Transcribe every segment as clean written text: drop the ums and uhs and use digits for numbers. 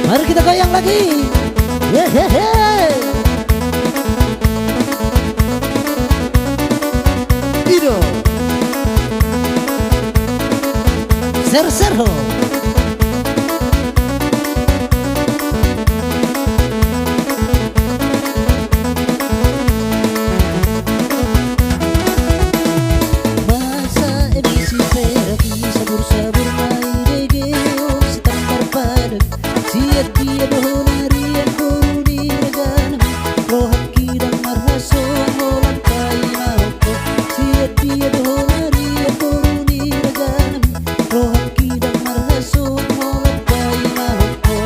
Mari kita goyang lagi. Hehehe. Ido. Ser-serho. Masa edisi terapi sabur-sabur mai degeo setampar padang. Siat dia dohonari yang kuruni reganam rohat kidang marhaso molan kaina hoko. Siat dia dohonari yang kuruni reganam rohat kidang marhaso molan kaina hoko.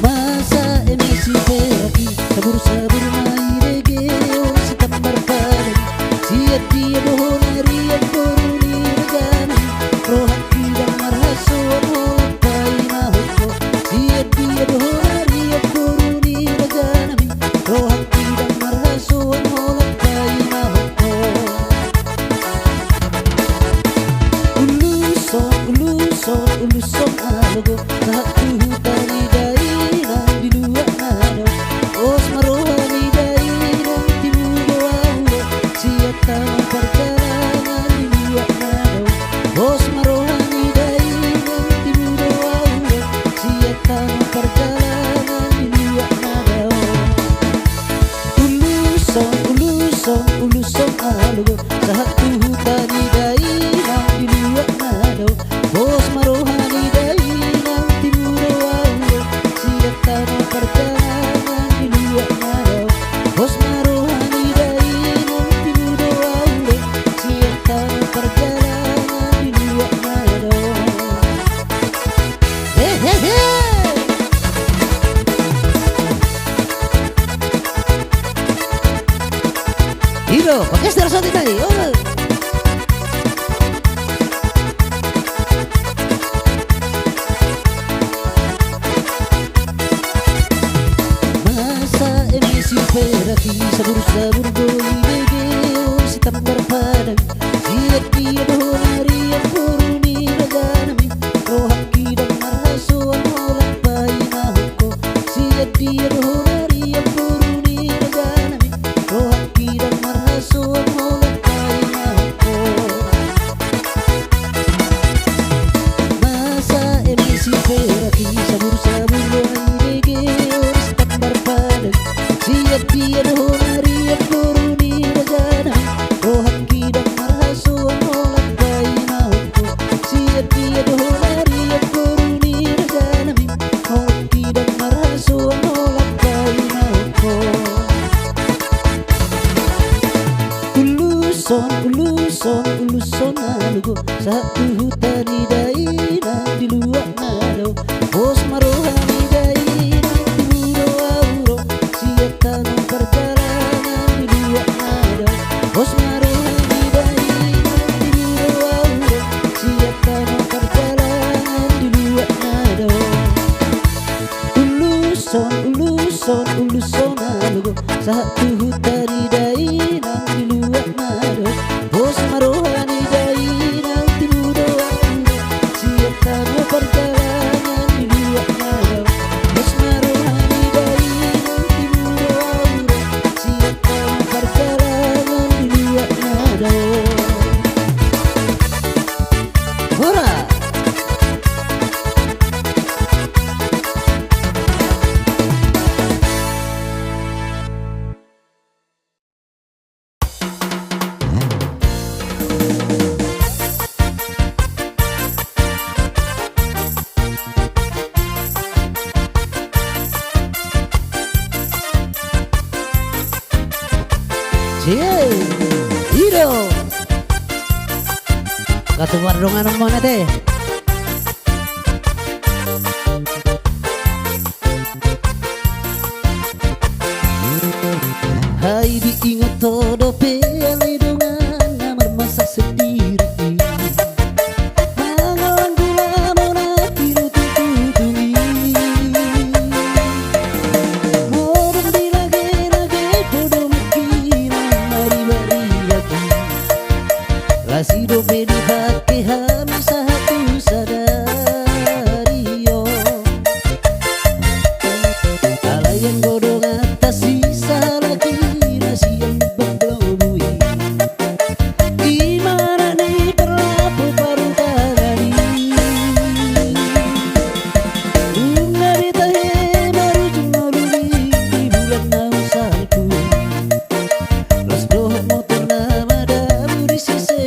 Masa emisi terapi sabur-sabur mai degeo setampar padang. Siat dia dohonari yang kuruni reganam rohat kidang marhaso Uluson alogo satu tani daina di dua nado os marohani daina di dua ulo siata perjalanan di dua nado os marohani daina di dua ulo siata perjalanan di dua nado uluson alogo satu tani daina di dua nado os marohani daina di dua ulo siata perjalanan di dua nado os marohani daina di dua ulo siata perjalanan di dua nado. Hehehe. Hiro, pakai seterus tadi. Oh. Perhati sabur-sabur goi degeo setampar padang. Siat dia dohonari yang kuruni reganami rohat kidang marhaso molan paina hoko. Siat dia dohonari yang kuruni reganami rohat kidang marhaso molan paina hoko. Masa emisi perhati sabur-sabur goi degeo setampar padang. Siat dia dohonari yang kuruni reganam rohat kidang marhaso molan paina hoko. Siat dia dohonari yang kuruni reganam rohat kidang marhaso molan paina hoko. Uluson alugo satu tani daina di luar nado os marohani daina di dua ulo siata perjalanan di dua nado os marohani daina di dua ulo siata perjalanan di dua nado. Uluson alugo satu tani daina di dua nado os marohani daina di dua ulo siata perjalanan di dua nado. Katubar dongan mana teh. Hai diingat todo pele dongan namar masak sendiri. Mangalan gula mona tiru tututui. Modong dilage-lage podo mukina mari-mari lagi. Lasi dope dipake habis satu sadario. Ala yang godong atas sisa lagi nasi yang bergelobui. Gimana nih berlaku baru tangani. Bunga ditahe baru cuma beli di bulan nausalku. Las doh motor nama damu di seserai.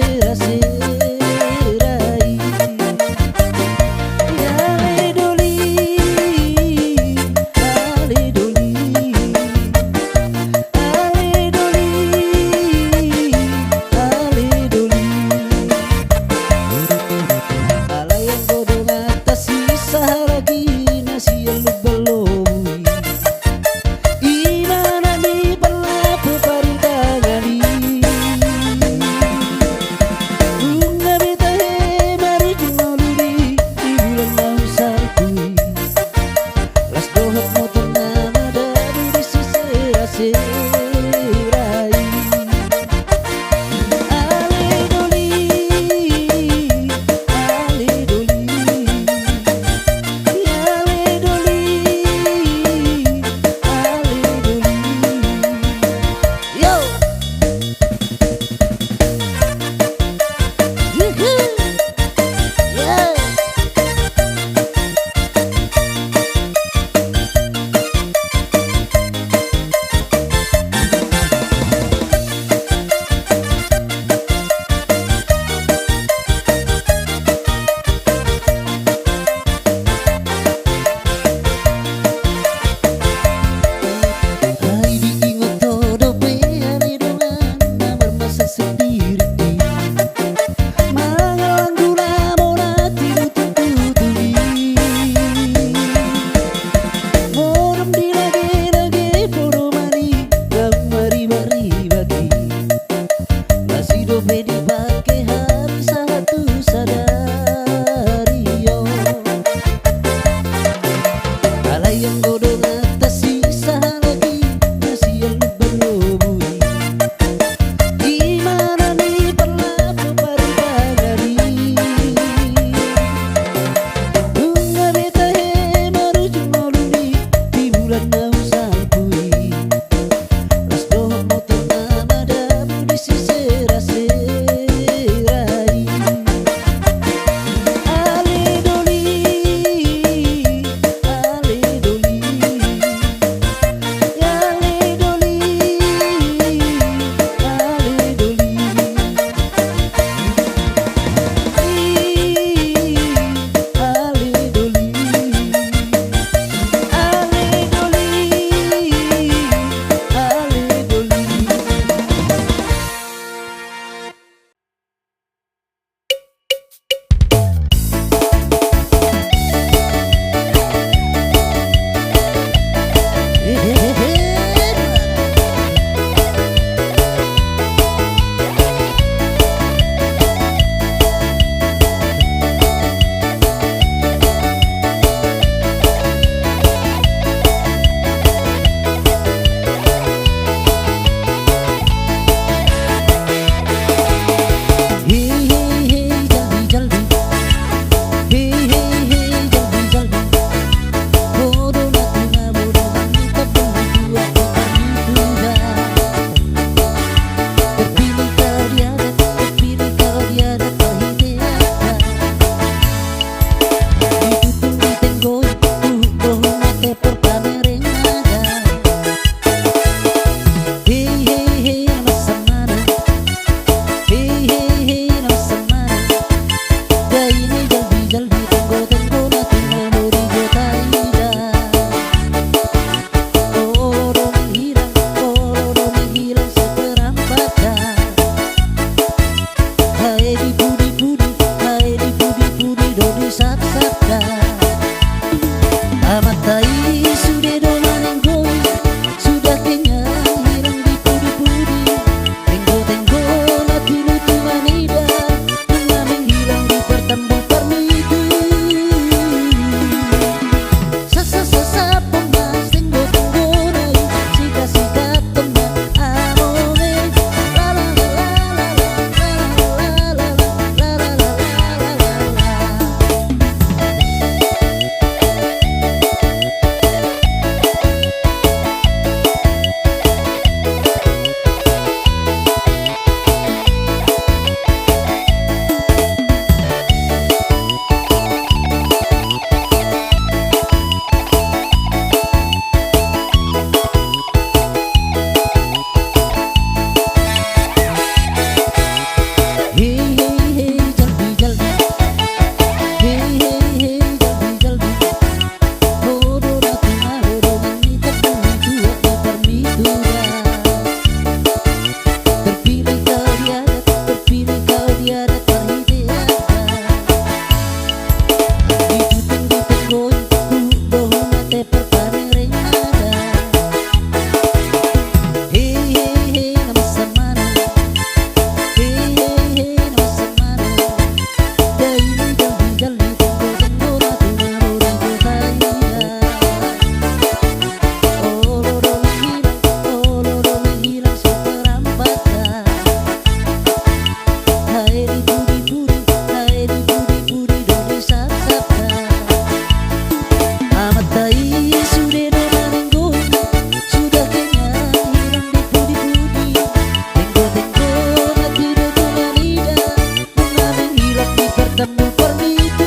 sambung permitu.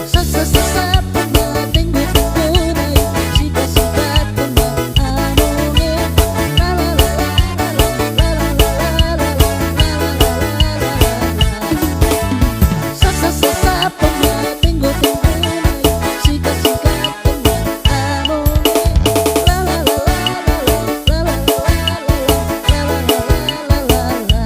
Sasa sasa pema tengo tengonai, sika sika pema amone. La la la la la la la la la la. Sasa sasa pema tengo tengonai, sika sika pema amone. La la la la la la la la la la la la la la.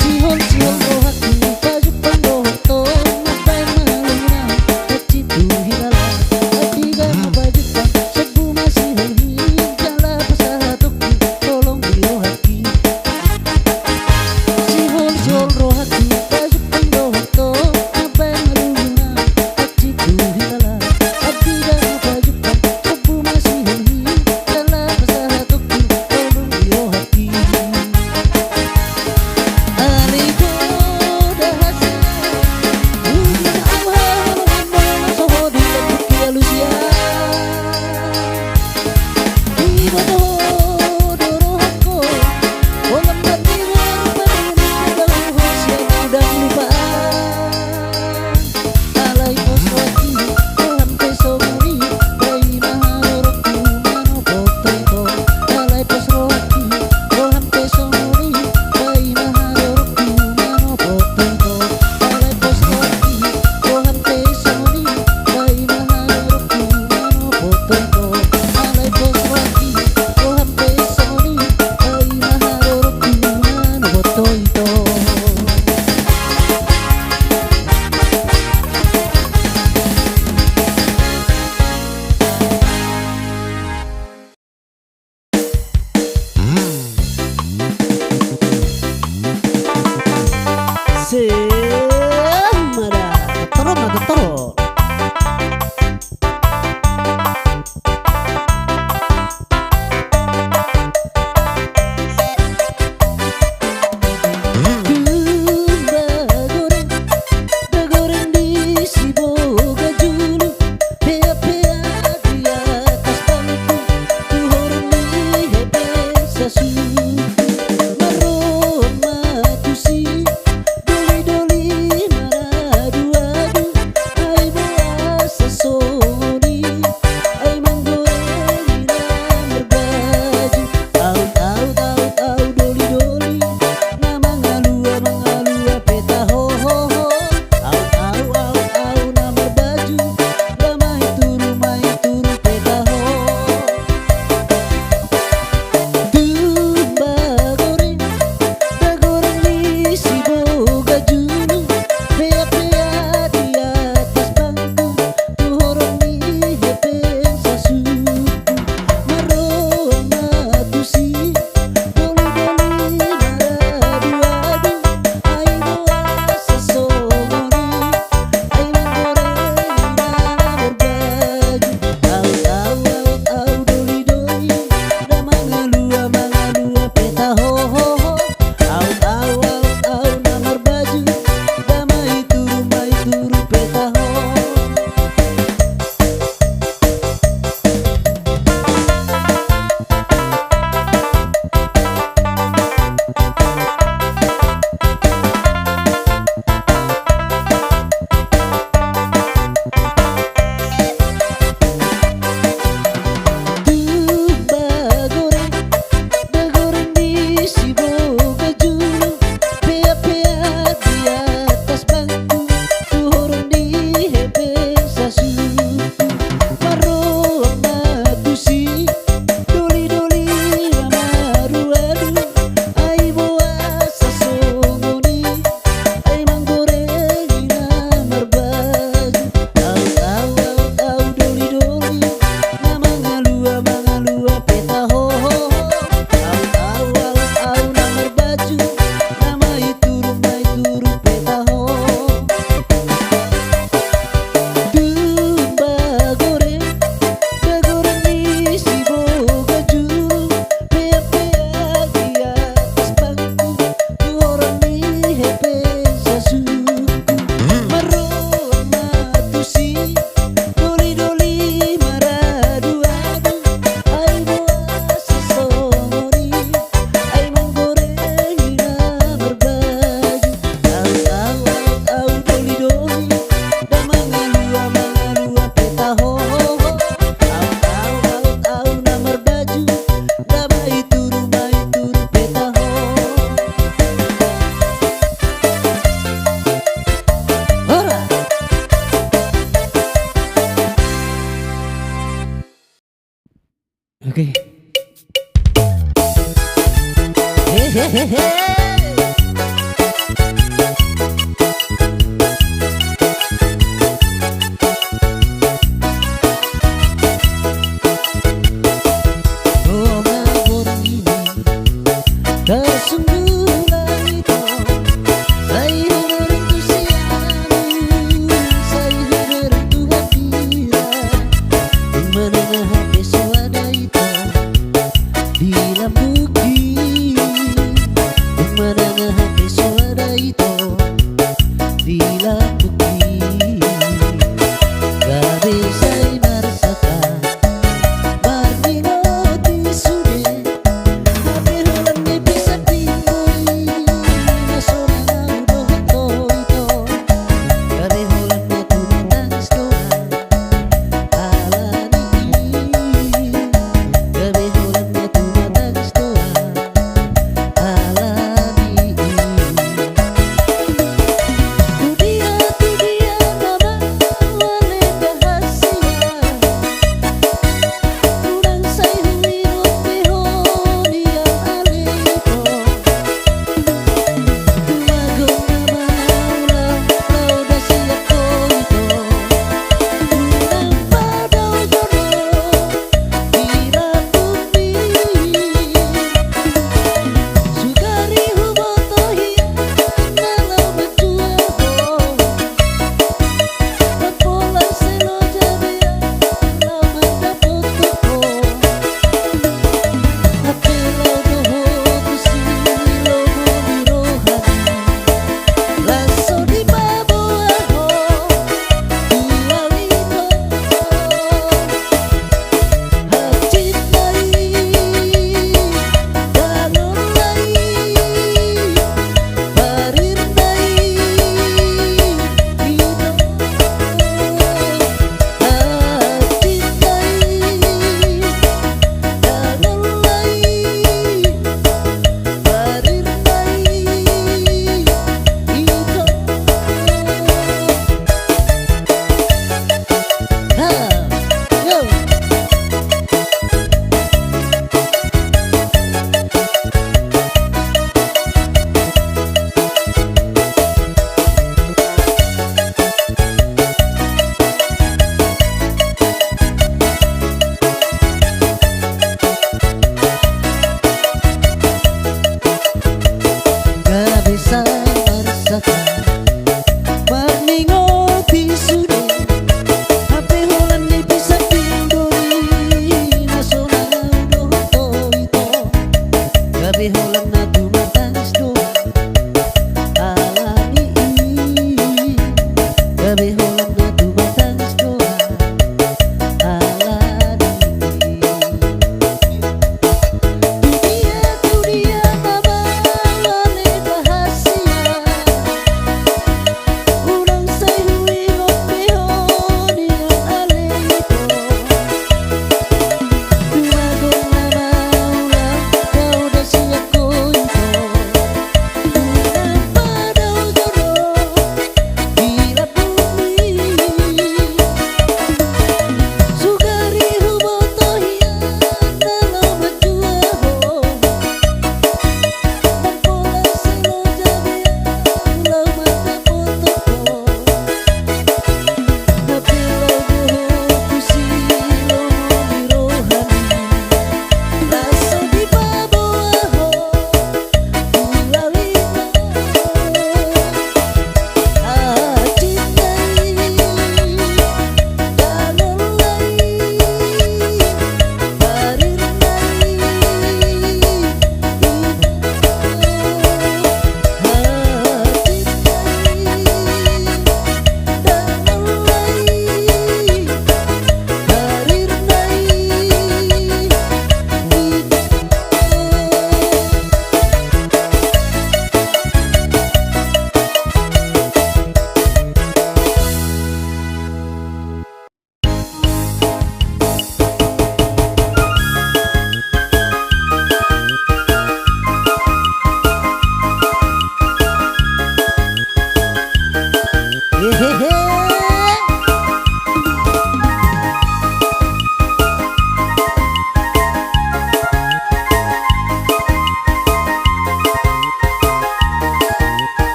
Sihon-sihon roh aku Menengah hati suara itu bilang bukti gabe sai marasakan marmingoti sude hape holan ni bisa timbuli nasona udoh to gabe holan na tumatangis doa alani gabe holan na tumatangis doa alani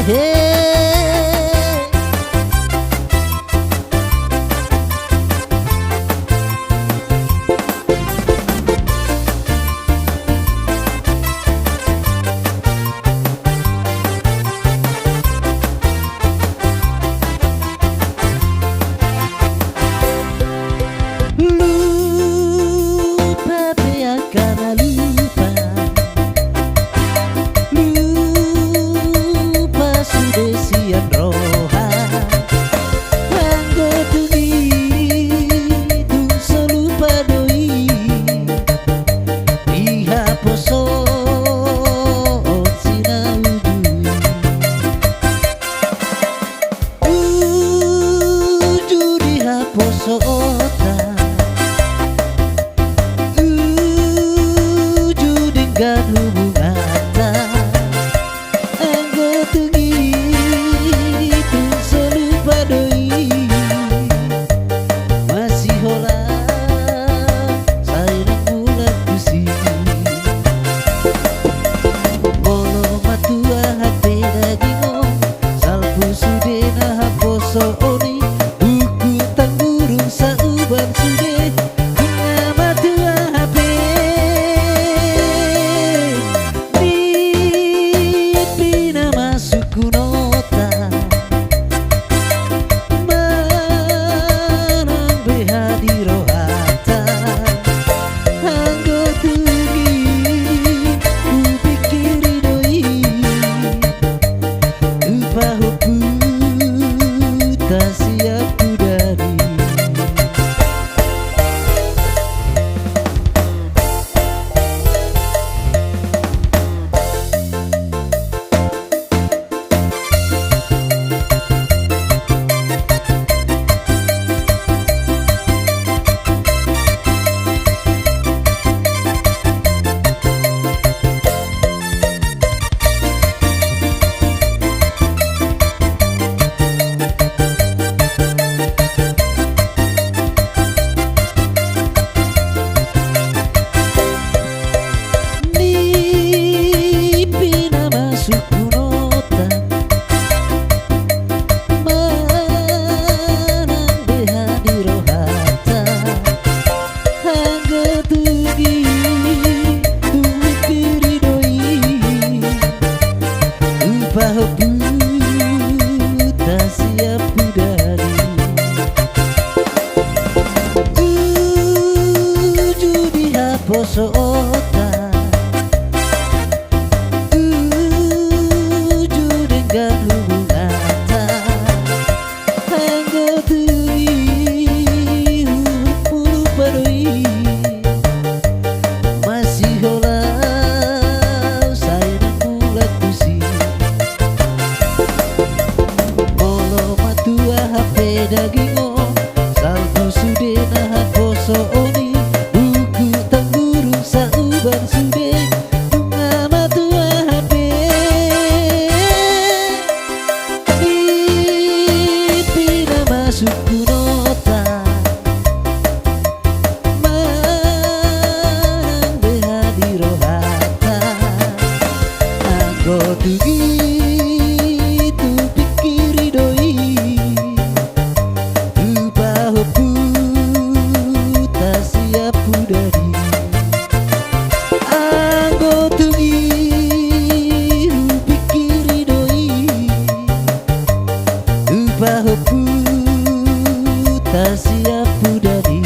Lupa biarkan lupa, lupa sudah siang roha anggo tuni tung selupa doi iha poso sina ujui diha poso dengan hubungan anggo tengi itu selupa doi masih hola saya mulai pusing bolo matua hati daging salpu sudena haposo oni buku tangurung sauban sude bunga matua hati tak siap dari judi haposo otak dengan hubungan anggo tui hulu padoi masih hola saya mulai pusing daging salpu sudena haposo oni buku tanggurung sauban sude bunga matua hape pina masuk kunota manang beha di rohata anggo tugi tak siap dari